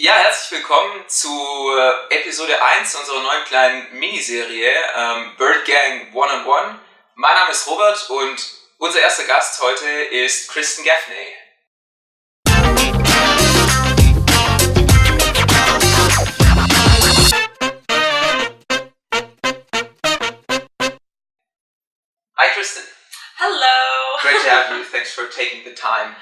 Ja, herzlich willkommen zu Episode 1 unserer neuen kleinen Miniserie Birdgang One-on-One. Mein Name ist Robert und unser erster Gast heute ist Kristen Gaffney. Hi Kristen. Hello. Great to have you. Thanks for taking the time.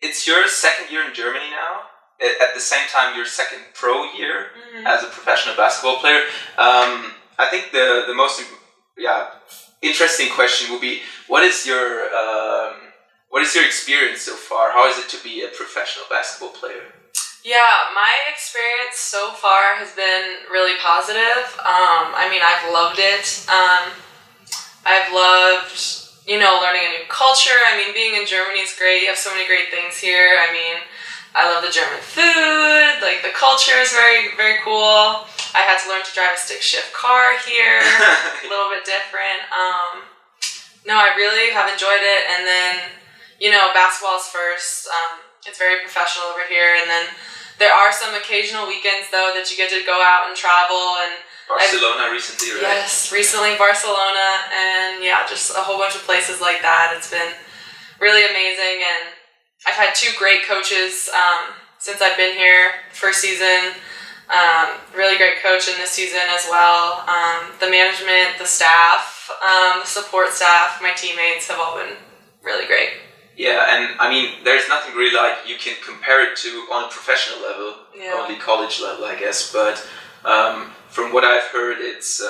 It's your second year in Germany now. At the same time, your second pro year as a professional basketball player. I think the most interesting question would be, what is your experience so far? How is it to be a professional basketball player? Yeah, my experience so far has been really positive. I've loved it. I've loved, learning a new culture. Being in Germany is great. You have so many great things here. I love the German food. The culture is very, very cool. I had to learn to drive a stick shift car here. A little bit different. No, I really have enjoyed it. And then, basketball is first. It's very professional over here. And then there are some occasional weekends, though, that you get to go out and travel. And Barcelona recently, right? Yes, recently Barcelona. And, just a whole bunch of places like that. It's been really amazing. And I've had two great coaches since I've been here. First season, really great coach in this season as well. The management, the staff, the support staff, my teammates have all been really great. Yeah, and there's nothing really like you can compare it to on a professional level, only college level, I guess. But from what I've heard, it's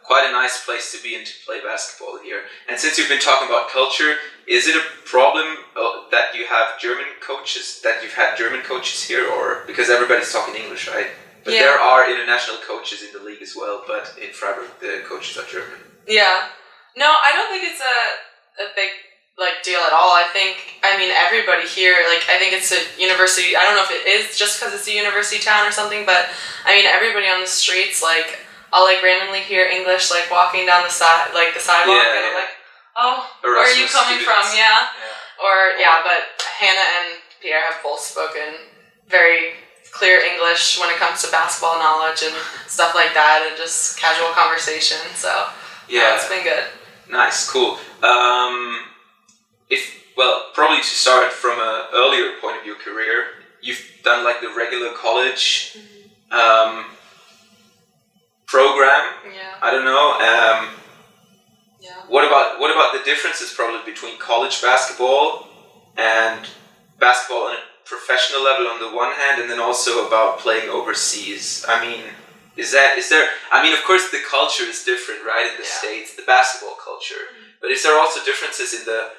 quite a nice place to be and to play basketball here. And since you've been talking about culture, is it a problem that you have German coaches, that you've had German coaches here, or because everybody's talking English, right? But there are international coaches in the league as well, but in Freiburg the coaches are German. Yeah. No, I don't think it's a big deal at all. I think everybody here, I think it's a university. I don't know if it is just because it's a university town or something, but everybody on the streets, I'll randomly hear English walking down the sidewalk, and I'm like, oh, where are you coming from? Yeah. But Hannah and Pierre have both spoken very clear English when it comes to basketball knowledge and stuff like that, and just casual conversation. So it's been good. Nice, cool. Probably to start from an earlier point of your career, you've done the regular college program. Yeah. I don't know. What about the differences probably between college basketball and basketball on a professional level on the one hand, and then also about playing overseas? Is there? Of course the culture is different, right? In the States, the basketball culture. But is there also differences in the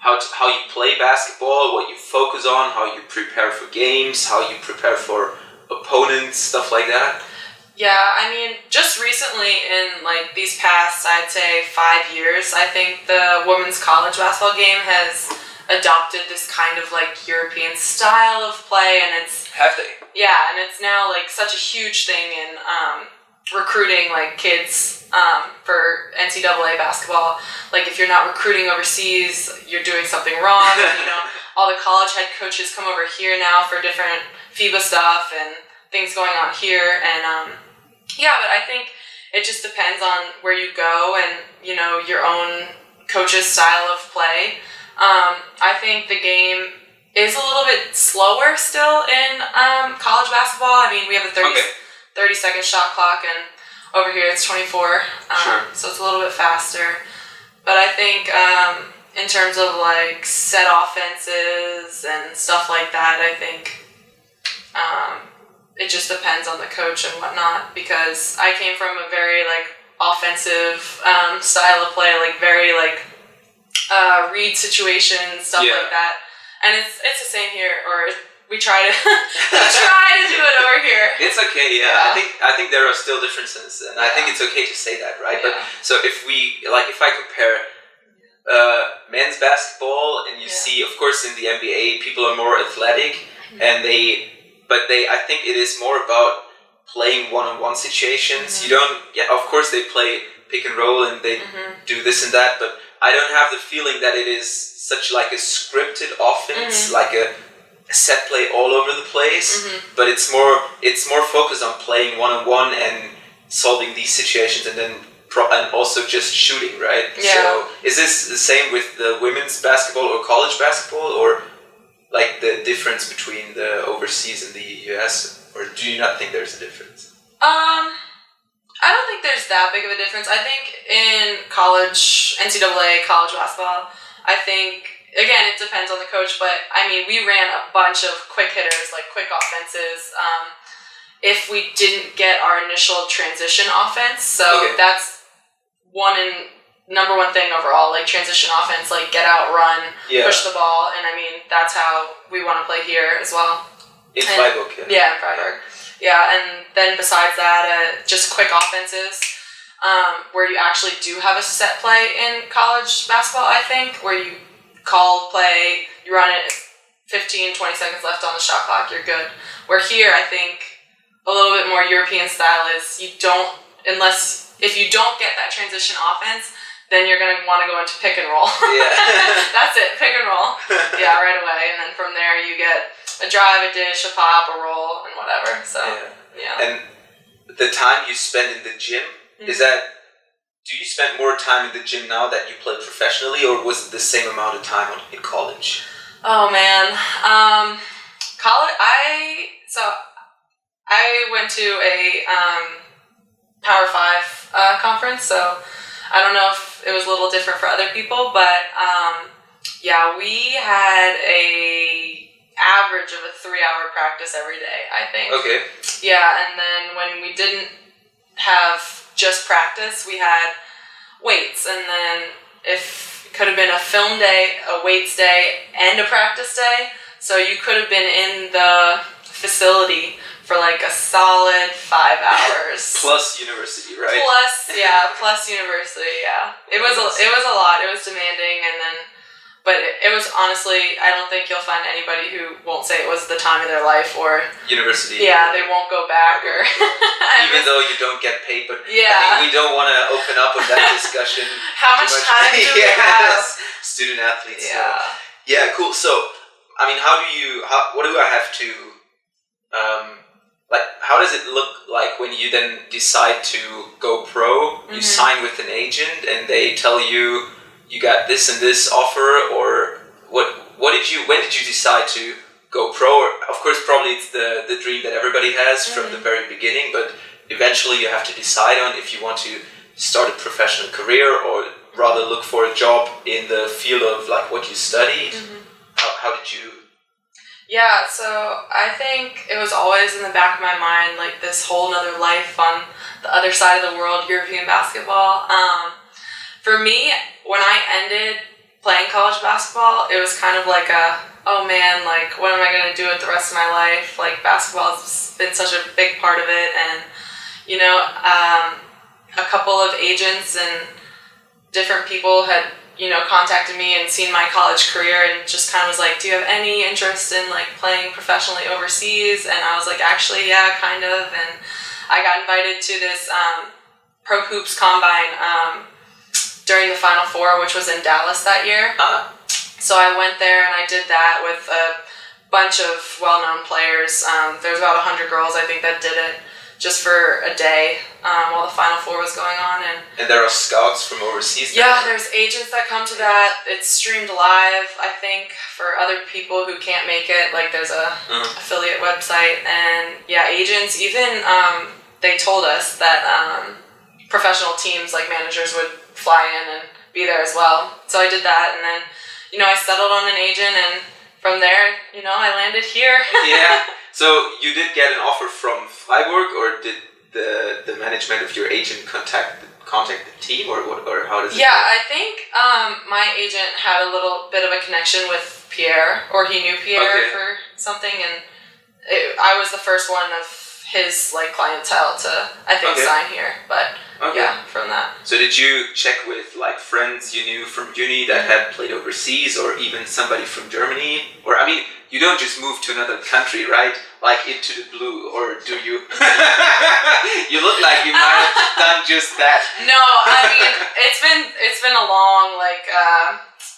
how you play basketball, what you focus on, how you prepare for games, how you prepare for opponents, stuff like that? Yeah, just recently in these past, I'd say 5 years, I think the women's college basketball game has adopted this kind of European style of play, and it's... Have they? Yeah, and it's now such a huge thing in recruiting kids for NCAA basketball. If you're not recruiting overseas, you're doing something wrong. All the college head coaches come over here now for different FIBA stuff and things going on here, and but I think it just depends on where you go and your own coach's style of play. I think the game is a little bit slower still in college basketball. We have a 30-second shot clock, and over here it's 24, so it's a little bit faster. But I think in terms of set offenses and stuff like that, I think it just depends on the coach and whatnot, because I came from a very offensive style of play, very read situations, stuff like that, and it's the same here, or we try to do it over here. It's okay, yeah. I think there are still differences, and I think it's okay to say that, right? Yeah. But so if I compare men's basketball, and you see, of course, in the NBA, people are more athletic, and I think it is more about playing one-on-one situations. You don't, of course they play pick and roll and they do this and that, but I don't have the feeling that it is such like a scripted offense, like a set play all place, but it's more focused on playing one-on-one and solving these situations, and then and also just shooting, right? Yeah. So is this the same with the women's basketball or college basketball, or like the difference between the overseas and the US, or do you not think there's a difference? I don't think there's that big of a difference. I think in college, NCAA college basketball, I think, again, it depends on the coach, but I mean, we ran a bunch of quick hitters, like quick offenses, if we didn't get our initial transition offense. So that's number one thing overall, like transition offense, like get out, run, push the ball, and I mean, that's how we want to play here as well. In Freiburg, Yeah, in Freiburg. Yeah, and then besides that, just quick offenses, where you actually do have a set play in college basketball, I think, where you call play, you run it, 15, 20 seconds left on the shot clock, you're good. Where here, I think, a little bit more European style is if you don't get that transition offense, then you're going to want to go into pick and roll. Yeah. That's it, pick and roll. Yeah, right away. And then from there you get a drive, a dish, a pop, a roll, and whatever. So, yeah. And the time you spend in the gym, is that, do you spend more time in the gym now that you play professionally, or was it the same amount of time in college? Oh, man. College, I went to a Power 5 conference, so I don't know if it was a little different for other people, but we had a average of a 3-hour practice every day, I think. Okay. Yeah, and then when we didn't have just practice, we had weights, and then if it could have been a film day, a weights day, and a practice day, so you could have been in the facility for like a solid 5 hours. Plus university, right? Plus university, yeah. It was a lot. It was demanding, but it was honestly, I don't think you'll find anybody who won't say it was the time of their life or university. Yeah, they won't go back or even though you don't get paid, but I think we don't want to open up with that discussion. How much time do we have? Student athletes. Yeah. So. Yeah, cool. So, I mean, what do I have to how does it look like when you then decide to go pro? You sign with an agent and they tell you got this and this offer, or when did you decide to go pro? Or, of course, probably it's the dream that everybody has from the very beginning, but eventually you have to decide on if you want to start a professional career or rather look for a job in the field of like what you studied. How did you? Yeah, so I think it was always in the back of my mind, like this whole nother life on the other side of the world, European basketball. For me, when I ended playing college basketball, it was kind of like oh man, like what am I going to do with the rest of my life? Like basketball has been such a big part of it, and a couple of agents and different people had contacted me and seen my college career and just kind of was like, do you have any interest in like playing professionally overseas? And I was like, actually, yeah, kind of. And I got invited to this Pro Hoops Combine during the Final Four, which was in Dallas that year. So I went there and I did that with a bunch of well-known players. There's about 100 girls, I think, that did it just for a day while the Final Four was going on. And there are scouts from overseas? Yeah, there's agents that come to that. It's streamed live, I think, for other people who can't make it. Like, there's a affiliate website. And, yeah, agents, even they told us that professional teams, like managers, would fly in and be there as well. So I did that, and then, I settled on an agent, and from there, I landed here. Yeah. So you did get an offer from Freiburg, or did the management of your agent contact the team, or how does it Yeah, work? I think my agent had a little bit of a connection with Pierre, or he knew Pierre for something, and I was the first one of his like clientele to, I think, sign here. But yeah, from that. So did you check with like friends you knew from uni that had played overseas, or even somebody from Germany? Or I mean, you don't just move to another country, right? Like into the blue, or do you? You look like you might have done just that. No, I mean it's been a long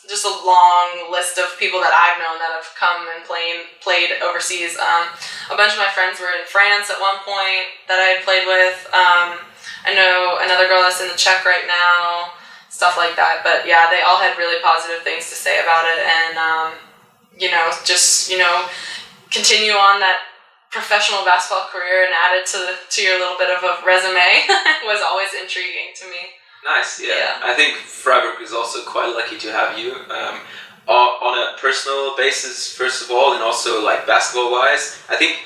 just a long list of people that I've known that have come and played overseas. A bunch of my friends were in France at one point that I had played with. I know another girl that's in the Czech right now, stuff like that. But yeah, they all had really positive things to say about it, and continue on that professional basketball career and add it to your little bit of a resume was always intriguing to me. Nice, yeah. I think Freiburg is also quite lucky to have you. On a personal basis, first of all, and also like basketball-wise, I think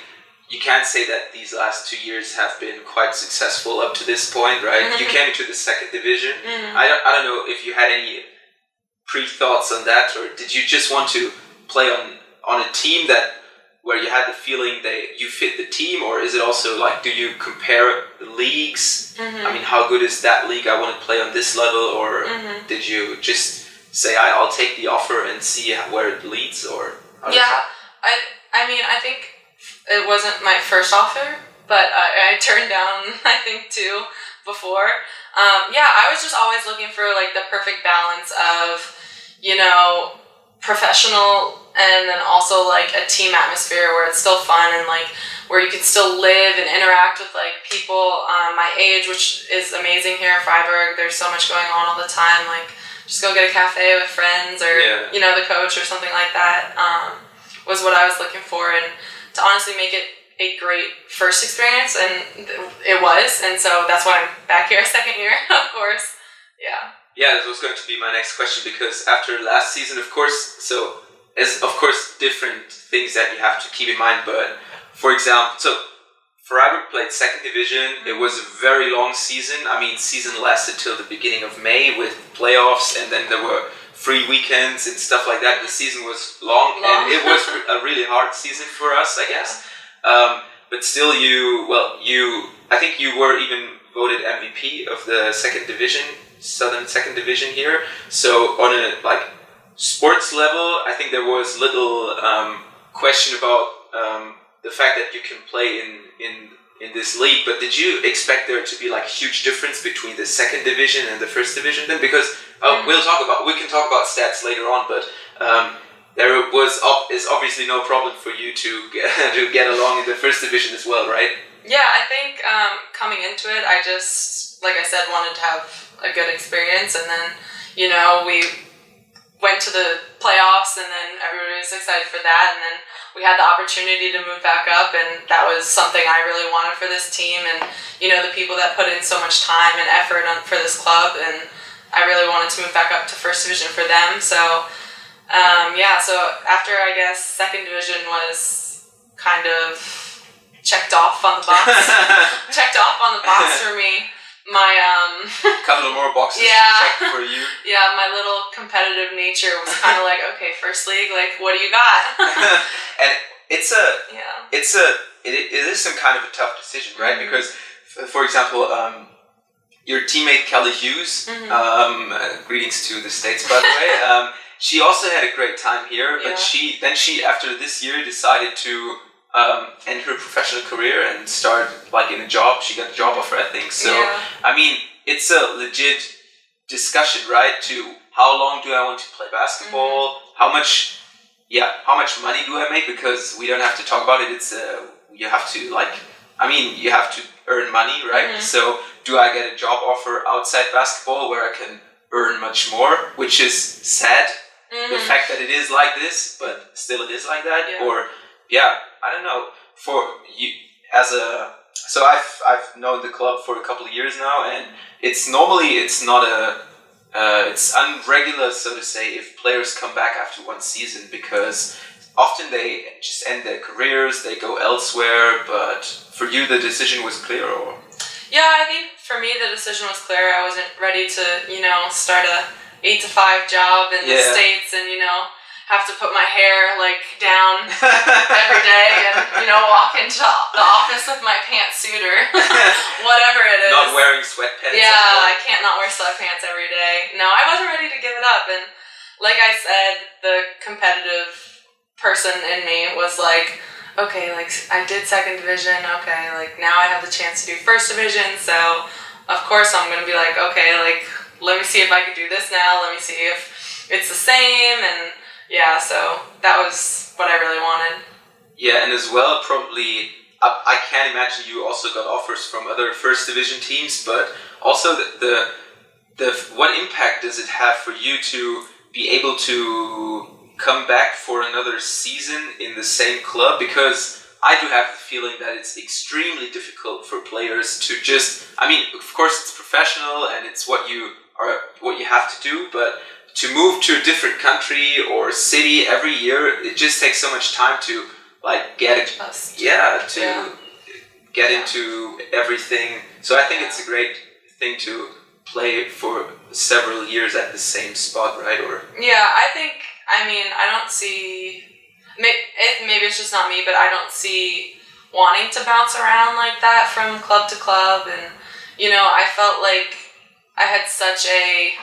you can say that these last 2 years have been quite successful up to this point, right? Mm-hmm. You came into the second division. Mm-hmm. I don't know if you had any pre-thoughts on that, or did you just want to play on a team where you had the feeling that you fit the team, or is it also like, do you compare the leagues? Mm-hmm. I mean, how good is that league? I want to play on this level, or did you just say, I'll take the offer and see where it leads, or? I mean, I think it wasn't my first offer, but I turned down, I think, 2 before. I was just always looking for like the perfect balance of, professional and then also like a team atmosphere where it's still fun and like where you can still live and interact with like people my age, which is amazing here in Freiburg. There's so much going on all the time. Like just go get a cafe with friends or the coach or something like that was what I was looking for, and to honestly make it a great first experience, and it was, and so that's why I'm back here a second year, of course. Yeah, this was going to be my next question, because after last season, of course, different things that you have to keep in mind, but for example, so Freiburg played second division. It was a very long season. I mean, season lasted till the beginning of May with playoffs, and then there were free weekends and stuff like that. The season was long. And it was a really hard season for us, I guess. But still, I think you were even voted MVP of the second division, Southern second division here. So on a sports level, I think there was little question about the fact that you can play in this league. But did you expect there to be huge difference between the second division and the first division then? Because we can talk about stats later on, but there is obviously no problem for you to get along in the first division as well, right? Yeah, I think coming into it, I just, like I said, wanted to have a good experience, and then, we went to the playoffs, and then everybody was excited for that, and then we had the opportunity to move back up, and that was something I really wanted for this team, and, the people that put in so much time and effort for this club, and I really wanted to move back up to first division for them, so, so after, I guess, second division was kind of checked off on the box for me. My couple of more boxes to check for you. Yeah, my little competitive nature was kind of okay, first league, what do you got? And it is some kind of a tough decision, right? Mm-hmm. Because, for example, your teammate Kelly Hughes, greetings to the States, by the way. She also had a great time here, but she after this year decided to end her professional career and start in a job. She got a job offer, I think. So I mean, it's a legit discussion, right? To how long do I want to play basketball? Mm-hmm. How much money do I make? Because we don't have to talk about it. It's you have to you have to earn money, right? Mm-hmm. So do I get a job offer outside basketball where I can earn much more, which is sad. Mm-hmm. The fact that it is like this, but still it is like that, or I don't know. For you, so I've known the club for a couple of years now, and it's not it's unregular, so to say, if players come back after one season, because often they just end their careers, they go elsewhere. But for you, the decision was clear, or? Yeah, I think for me the decision was clear. I wasn't ready to start a 8-to-5 job in the States and have to put my hair down every day and walk into the office with my pantsuit or whatever it is. Not wearing sweatpants. Yeah, I can't not wear sweatpants every day. No, I wasn't ready to give it up, and like I said, the competitive person in me was okay, I did second division, okay, now I have the chance to do first division, so of course I'm gonna be okay, let me see if I can do this now, let me see if it's the same, and yeah, so that was what I really wanted. Yeah, and as well, probably, I can't imagine you also got offers from other first division teams, but also the what impact does it have for you to be able to come back for another season in the same club? Because I do have the feeling that it's extremely difficult for players to just, I mean, of course it's professional and it's what you have to do, but to move to a different country or city every year, it just takes so much time to like get into everything. So I think it's a great thing to play for several years at the same spot, right? Or yeah, I don't see, maybe it's just not me, but I don't see wanting to bounce around like that from club to club. And I felt like I had such a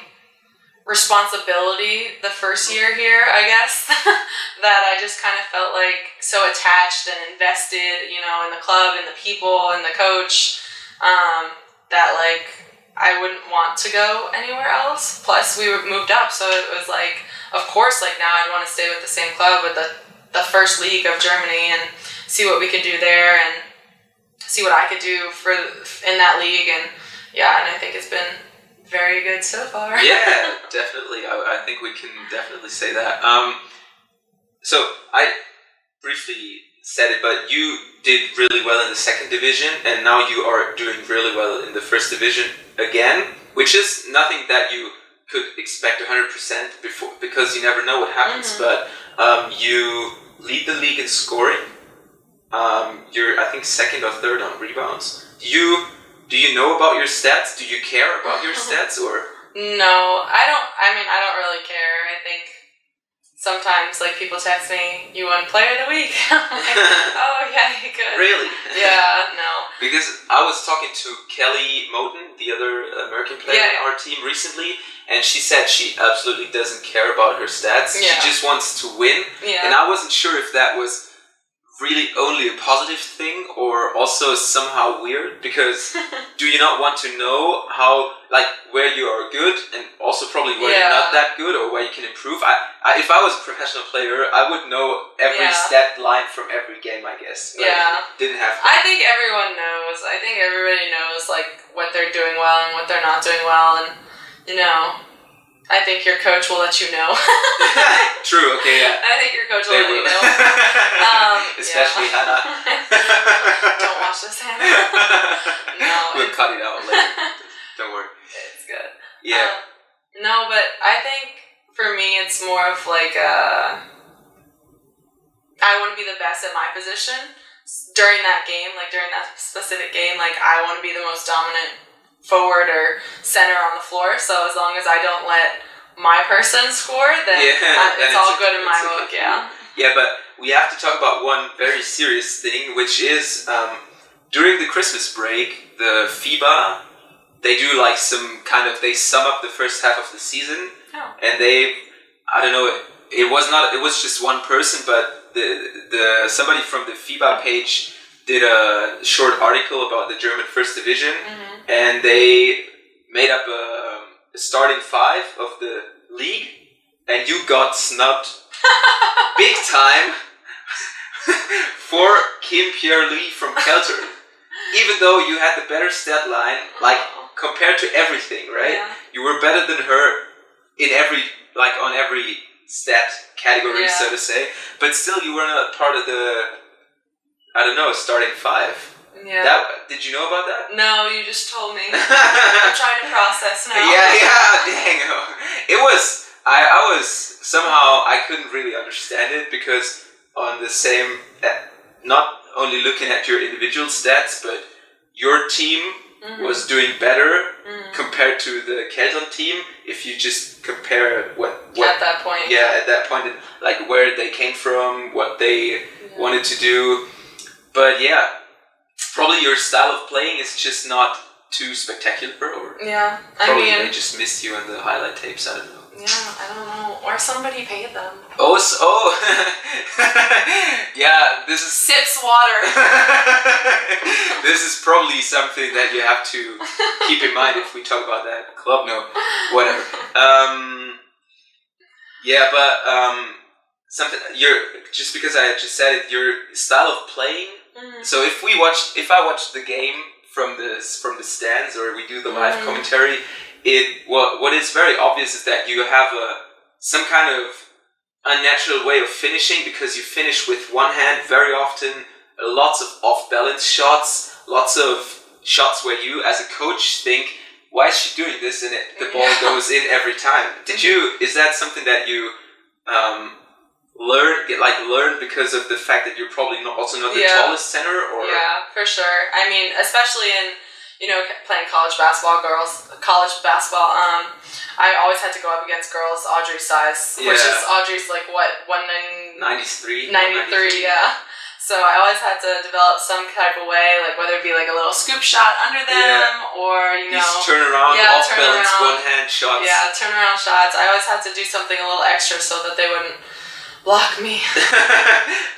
responsibility the first year here, I guess, that I just kind of felt like so attached and invested, in the club and the people and the coach, that like I wouldn't want to go anywhere else. Plus we moved up, so it was like, of course, like now I'd want to stay with the same club, with the first league of Germany, and see what we could do there and see what I could do in that league. And yeah, and I think it's been very good so far. Yeah, definitely. I think we can definitely say that. So I briefly said it, but you did really well in the second division, and now you are doing really well in the first division again, which is nothing that you could expect 100% before, because you never know what happens. But you lead the league in scoring. You're, I think, second or third on rebounds. Do you know about your stats? Do you care about your stats, or? No, I don't. I mean, I don't really care. I think sometimes, like, people text me, "You won Player of the Week." I'm like, oh yeah, you could. Really? Yeah, no. Because I was talking to Kelly Moten, the other American player on our team, recently, and she said she absolutely doesn't care about her stats. Yeah. She just wants to win. Yeah. And I wasn't sure if that was really only a positive thing or also somehow weird, because do you not want to know how, like, where you are good and also probably where you're not that good, or where you can improve? If I was a professional player, I would know every stat line from every game, I guess. Like, didn't have to. I think everyone knows. I think everybody knows, like, what they're doing well and what they're not doing well, and I think your coach will let you know. True, okay, yeah. I think your coach will let you know. Especially Hannah. Don't watch this, Hannah. No. We'll cut it out later. Don't worry. It's good. Yeah. No, but I think for me it's more of like I want to be the best at my position during that game, like during that specific game. Like I want to be the most dominant forward or center on the floor, so as long as I don't let my person score, then it's all good in my book. Yeah, but we have to talk about one very serious thing, which is during the Christmas break, the FIBA, they do like they sum up the first half of the season, and it was just one person, but the somebody from the FIBA page did a short article about the German first division, and they made up a starting five of the league, and you got snubbed big time for Kim Pierre-Louis from Keltern, even though you had the better stat line, like compared to everything, right? Yeah. You were better than her on every stat category, so to say, but still you were not part of the, starting five. Yeah. Did you know about that? No, you just told me. I'm trying to process now. Dang. I was somehow, I couldn't really understand it, because on the same, not only looking at your individual stats, but your team was doing better compared to the Kelton team, if you just compare what at that point. Yeah, at that point, like where they came from, what they wanted to do. But yeah, probably your style of playing is just not too spectacular, or probably they just missed you on the highlight tapes, I don't know. Yeah, I don't know. Or somebody paid them. Yeah, this is... Sips water. This is probably something that you have to keep in mind if we talk about that club. No, whatever. Yeah, but something just because I just said it, your style of playing. Mm-hmm. So if I watch the game from the stands, or we do the live commentary, what is very obvious is that you have some kind of unnatural way of finishing, because you finish with one hand very often. Lots of off-balance shots, lots of shots where you, as a coach, think, why is she doing this? And the ball goes in every time. Is that something that you learn because of the fact that you're probably also not the tallest center? Or? Yeah, for sure. I mean, especially in, playing college basketball, I always had to go up against girls Audrey's size, which is Audrey's like what, 93, yeah. So I always had to develop some type of way, like whether it be like a little scoop shot under them, or these turnaround, off balance, one hand shots. Yeah, turnaround shots. I always had to do something a little extra so that they wouldn't block me.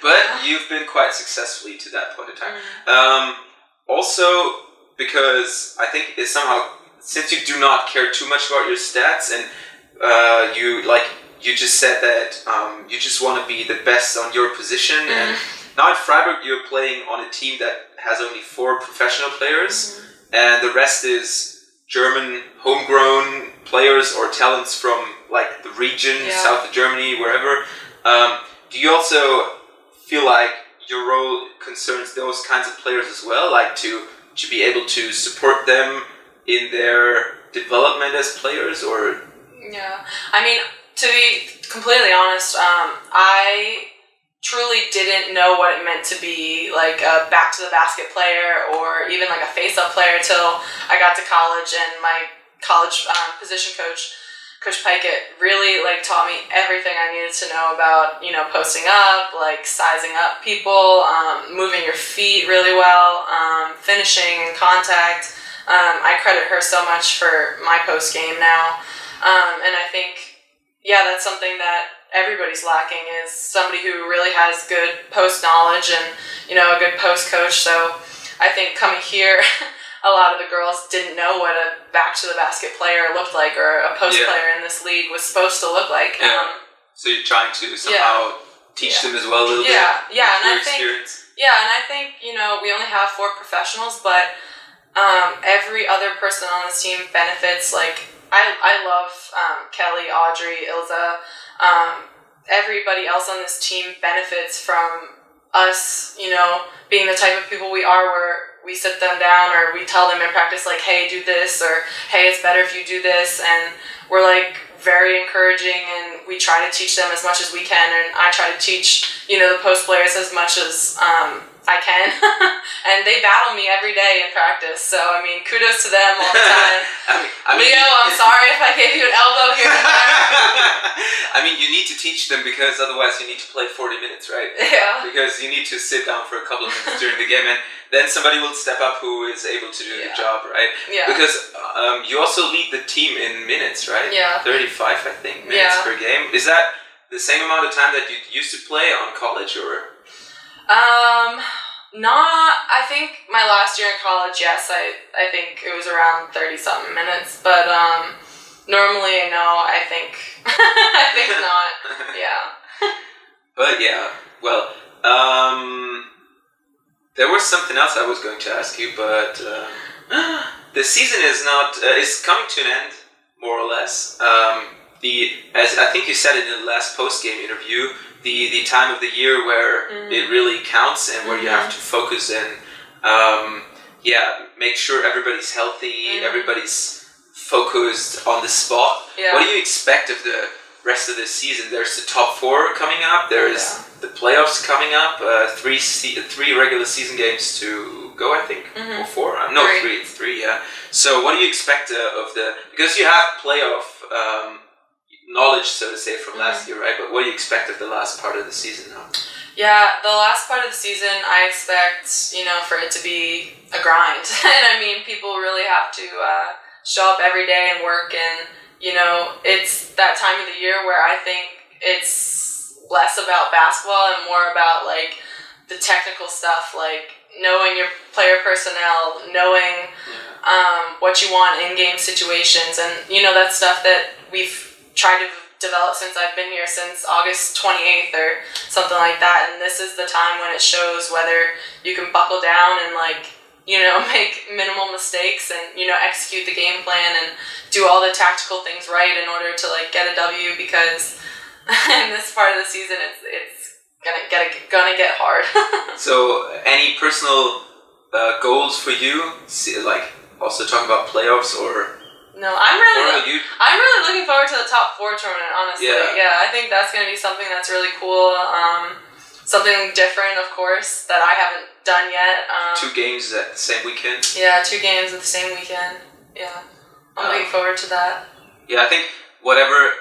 But you've been quite successfully to that point in time. Also, because I think it's somehow, since you do not care too much about your stats, and you just said that you just want to be the best on your position, and now at Freiburg you're playing on a team that has only 4 professional players, and the rest is German homegrown players or talents from like the region, south of Germany, wherever. Do you also feel like your role concerns those kinds of players as well, like to be able to support them in their development as players, or? Yeah, I mean, to be completely honest, I truly didn't know what it meant to be like a back to the basket player or even like a face-up player till I got to college, and my college position coach, Coach Pikett, really like taught me everything I needed to know about, posting up, like sizing up people, moving your feet really well, finishing and contact. I credit her so much for my post game now, and I think that's something that everybody's lacking, is somebody who really has good post knowledge and a good post coach. So I think coming here, a lot of the girls didn't know what a back to the basket player looked like, or a post player in this league was supposed to look like. So you're trying to somehow teach them as well a little bit. And I think we only have 4 professionals, but every other person on this team benefits. Like I love Kelly, Audrey, Ilza. Everybody else on this team benefits from us, being the type of people we are, where we sit them down or we tell them in practice, like, hey, do this, or hey, it's better if you do this, and we're like very encouraging, and we try to teach them as much as we can, and I try to teach, the post players as much as I can, and they battle me every day in practice, so I mean, kudos to them all the time. I mean, Leo, I'm sorry if I gave you an elbow here and there. I mean, you need to teach them, because otherwise you need to play 40 minutes, right? Yeah. Because you need to sit down for a couple of minutes during the game, and then somebody will step up who is able to do the job, right? Yeah. Because you also lead the team in minutes, right? Yeah. 35, I think, minutes per game. Is that the same amount of time that you used to play on college, or? I think my last year in college, yes, I think it was around 30-something minutes, but, normally, no, I think, I think not, But there was something else I was going to ask you, but, the season is coming to an end, more or less. As I think you said in the last post-game interview, the time of the year where it really counts, and where you have to focus and make sure everybody's healthy, everybody's focused on the spot. What do you expect of the rest of the season? There's the top 4 coming up, there's the playoffs coming up, 3 regular season games to go, I think, or 4? No, 3. It's 3, yeah. So what do you expect because you have playoff knowledge, so to say, from last year, right? But what do you expect of the last part of the season now? Yeah, the last part of the season, I expect, for it to be a grind. And I mean, people really have to show up every day and work, and, it's that time of the year where I think it's less about basketball and more about, like, the technical stuff, like knowing your player personnel, knowing what you want in game situations, and, that stuff that we've tried to developed since I've been here since August 28th or something like that. And this is the time when it shows whether you can buckle down and like, you know, make minimal mistakes and, you know, execute the game plan and do all the tactical things right in order to like get a W, because in this part of the season it's gonna get hard. So any personal goals for you? Like also talking about playoffs or? No, I'm really looking forward to the top 4 tournament, honestly. Yeah, I think that's going to be something that's really cool. Something different, of course, that I haven't done yet. 2 games at the same weekend? Yeah, 2 games at the same weekend. Yeah, I'm looking forward to that. Yeah, I think whatever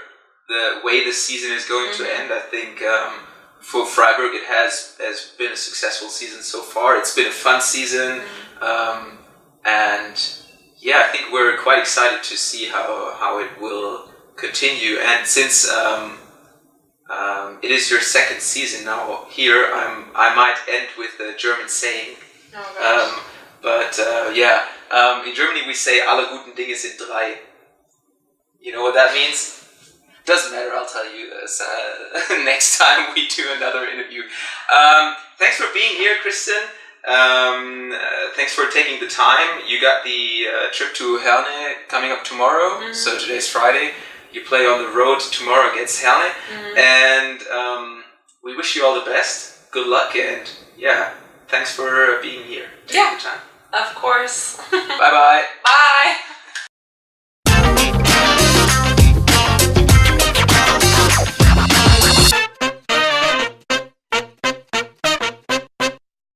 the way the season is going to end, I think for Freiburg it has been a successful season so far. It's been a fun season, and yeah, I think we're quite excited to see how it will continue. And since it is your second season now here, I might end with a German saying. Oh, but in Germany we say "Alle guten Dinge sind drei." You know what that means? Doesn't matter. I'll tell you next time we do another interview. Thanks for being here, Kristen. Thanks for taking the time. You got the trip to Herne coming up tomorrow. So today's Friday. You play on the road tomorrow against Herne. And we wish you all the best. Good luck, and yeah, thanks for being here. Taking the time. Of course. Bye-bye. Bye.